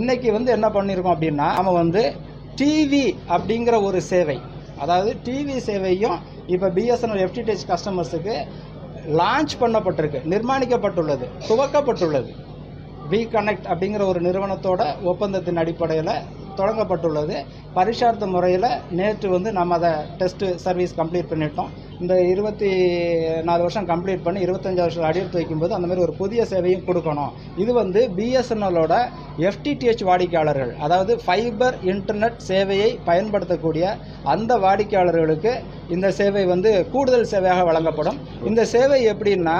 இன்னைக்கு என்ன பண்ணியிருக்கோம் அப்படின்னா, நம்ம டிவி அப்படிங்கிற ஒரு சேவை, அதாவது டிவி சேவையும் இப்போ பிஎஸ்என்எல் எஃப்டிடிஹெச் கஸ்டமர்ஸுக்கு லான்ச் பண்ணப்பட்டிருக்கு, நிர்மாணிக்கப்பட்டுள்ளது, துவக்கப்பட்டுள்ளது. வி கனெக்ட் அப்படிங்கிற ஒரு நிறுவனத்தோட ஒப்பந்தத்தின் அடிப்படையில் தொடங்கப்பட்டுள்ளது. பரிசார்த்த முறையில் நேற்று நம்ம அதை டெஸ்ட் சர்வீஸ் கம்ப்ளீட் பண்ணிட்டோம். இந்த 24 வருஷம் கம்ப்ளீட் பண்ணி 25 வருஷம் அடியெடுத்து வைக்கும்போது அந்த மாதிரி ஒரு புதிய சேவையும் கொடுக்கணும். இது பிஎஸ்என்எல்லோட எஃப்டிடிஹெச் வாடிக்கையாளர்கள், அதாவது ஃபைபர் இன்டர்நெட் சேவையை பயன்படுத்தக்கூடிய அந்த வாடிக்கையாளர்களுக்கு இந்த சேவை கூடுதல் சேவையாக வழங்கப்படும். இந்த சேவை எப்படின்னா,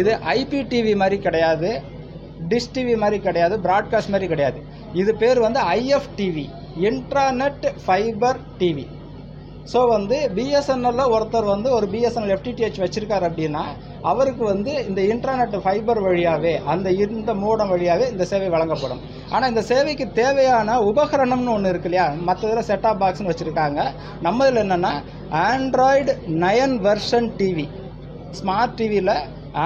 இது ஐபிடிவி மாதிரி கிடையாது, டிஷ் டிவி மாதிரி கிடையாது, பிராட்காஸ்ட் மாதிரி கிடையாது. இது பேர் ஐஎஃப்டிவி, இன்ட்ராநெட் ஃபைபர் டிவி. ஸோ பிஎஸ்என்எல்ல ஒருத்தர் ஒரு பிஎஸ்என்எல் எஃப்டிடிஹெச் வச்சிருக்காரு அப்படின்னா, அவருக்கு இந்த இன்ட்ராநெட் ஃபைபர் வழியாகவே இந்த மோடம் வழியாகவே இந்த சேவை வழங்கப்படும். ஆனால் இந்த சேவைக்கு தேவையான உபகரணம்னு ஒன்று இருக்கு இல்லையா, மற்ற இதில் செட்டாப் பாக்ஸ்னு வச்சுருக்காங்க. நம்ம இதில் என்னென்னா ஆண்ட்ராய்டு 9 வெர்ஷன் டிவி, ஸ்மார்ட் டிவியில்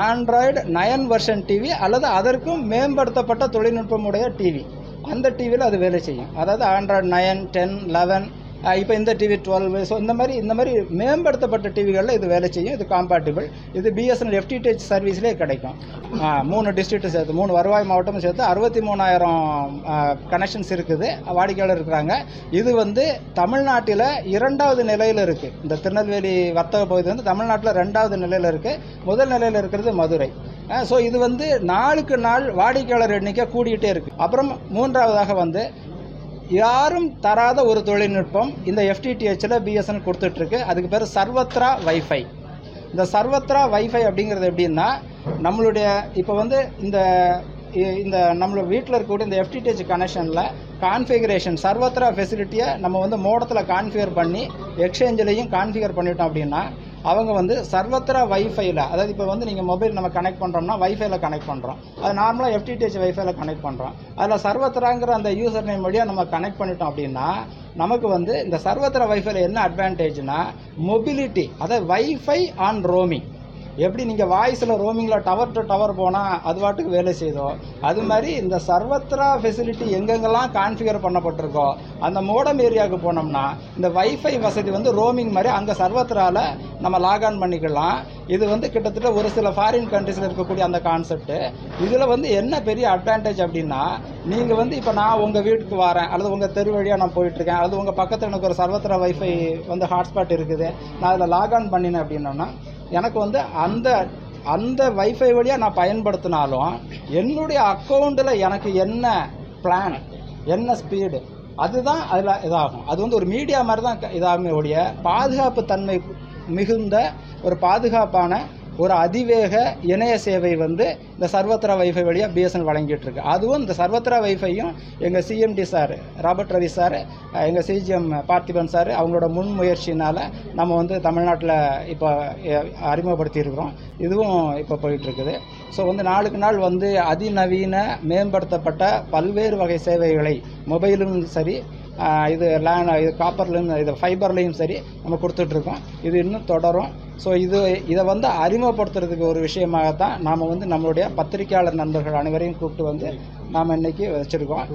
ஆண்ட்ராய்டு 9 வெர்ஷன் டிவி அல்லது அதற்கும் மேம்படுத்தப்பட்ட தொழில்நுட்பமுடைய டிவி, அந்த டிவியில் அது வேலை செய்யும். அதாவது ஆண்ட்ராய்டு 9, 10, 11, இப்போ இந்த டிவி 12. ஸோ இந்த மாதிரி மேம்படுத்தப்பட்ட டிவிகளில் இது வேலை செய்யும். இது காம்பேட்டிபிள். இது பிஎஸ்என்எல் எஃப்டிடிஹெச் சர்வீஸ்லேயே கிடைக்கும். 3 டிஸ்ட்ரிக்ட் சேர்த்து, 3 வருவாய் மாவட்டமும் சேர்த்து 63,000 கனெக்ஷன்ஸ் இருக்குது, வாடிக்கையாளர் இருக்கிறாங்க. இது தமிழ்நாட்டில் 2வது நிலையில் இருக்குது. இந்த திருநெல்வேலி வர்த்தக பகுதி தமிழ்நாட்டில் 2வது நிலையில் இருக்குது. முதல் நிலையில் இருக்கிறது மதுரை. ஸோ இது நாளுக்கு நாள் வாடிக்கையாளர் எண்ணிக்கை கூடிக்கிட்டே இருக்குது. அப்புறம் 3வதாக யாரும் தராத ஒரு தொழில்நுட்பம் இந்த எஃப்டிடிஹெச்சில் பிஎஸ்என்எல் கொடுத்துட்ருக்கு. அதுக்கு பேர் சர்வத்ரா வைஃபை. இந்த சர்வத்ரா வைஃபை அப்படிங்கிறது எப்படின்னா, நம்மளுடைய இப்போ இந்த நம்மளோட வீட்டில் இருக்கக்கூடிய இந்த எஃப்டிடிஹெச் கனெக்ஷனில் கான்ஃபிகரேஷன் சர்வத்ரா ஃபெசிலிட்டியை நம்ம மோடத்தில் கான்ஃபிகர் பண்ணி எக்ஸ்சேஞ்சிலையும் கான்ஃபிகர் பண்ணிட்டோம் அப்படின்னா, அவங்க சர்வத்ரா வைஃபைல, அதாவது இப்போ நீங்கள் மொபைல் நம்ம கனெக்ட் பண்ணுறோம்னா வைஃபைல கனெக்ட் பண்ணுறோம். அது நார்மலாக எஃப்டிடிஹெச் வைஃபைல கனெக்ட் பண்ணுறோம். அதில் சர்வத்ராங்கிற அந்த யூசர் நேம் வழியாக நம்ம கனெக்ட் பண்ணிட்டோம் அப்படின்னா, நமக்கு இந்த சர்வத்ரா வைஃபைல என்ன அட்வான்டேஜ்னா, மொபிலிட்டி, அதாவது வைஃபை ஆன் ரோமிங். எப்படி நீங்கள் வாய்ஸில் ரோமிங்கில் டவர் டு டவர் போனால் அது பாட்டுக்கு வேலை செய்தோ, அது மாதிரி இந்த சர்வத்ரா ஃபெசிலிட்டி எங்கெங்கெல்லாம் கான்ஃபிகர் பண்ணப்பட்டிருக்கோ அந்த மோடம் ஏரியாவுக்கு போனோம்னா இந்த வைஃபை வசதி ரோமிங் மாதிரி அங்கே சர்வத்ராவில் நம்ம லாக்ஆன் பண்ணிக்கலாம். இது கிட்டத்தட்ட ஒரு சில ஃபாரின் கண்ட்ரீஸில் இருக்கக்கூடிய அந்த கான்செப்ட். இதில் என்ன பெரிய அட்வான்டேஜ் அப்படின்னா, நீங்கள் இப்போ நான் உங்கள் வீட்டுக்கு வரேன், அல்லது உங்கள் தெரு வழியாக நான் போயிட்டுருக்கேன், அல்லது உங்கள் பக்கத்தில் எனக்கு ஒரு சர்வத்ரா வைஃபை ஹாட்ஸ்பாட் இருக்குது, நான் அதில் லாக்ஆன் பண்ணினேன் அப்படின்னோன்னா, எனக்கு அந்த வைஃபை வழியாக நான் பயன்படுத்தினாலும் என்னுடைய அக்கௌண்ட்டில் எனக்கு என்ன பிளான், என்ன ஸ்பீடு, அதுதான் அதில் இதாகும். அது ஒரு மீடியா மாதிரி தான் இதாகுமே ஒழிய, பாதுகாப்பு தன்மை மிகுந்த ஒரு பாதுகாப்பான ஒரு அதிவேக இணைய சேவை இந்த சர்வத்ரா வைஃபை வழியாக பிஎஸ்என்எல் வழங்கிட்டு இருக்கு. அதுவும் இந்த சர்வத்ரா வைஃபையும் எங்கள் CMD sir Robert Ravi sir, எங்கள் சிஜிஎம் பார்த்திபன் சார் அவங்களோட முன்முயற்சினால் நம்ம தமிழ்நாட்டில் இப்போ அறிமுகப்படுத்தி இருக்கிறோம். இதுவும் இப்போ போயிட்டுருக்குது. ஸோ நாளுக்கு நாள் அதிநவீன மேம்படுத்தப்பட்ட பல்வேறு வகை சேவைகளை மொபைலும் சரி, இது காப்பர்லையும் இது ஃபைபர்லையும் சரி நம்ம கொடுத்துட்ருக்கோம். இது இன்னும் தொடரும். ஸோ இதை அறிமுகப்படுத்துறதுக்கு ஒரு விஷயமாகத்தான் நாம் நம்மளுடைய பத்திரிகையாளர் நண்பர்கள் அனைவரையும் கூப்பிட்டு நாம் இன்னைக்கு வச்சுருக்கோம்.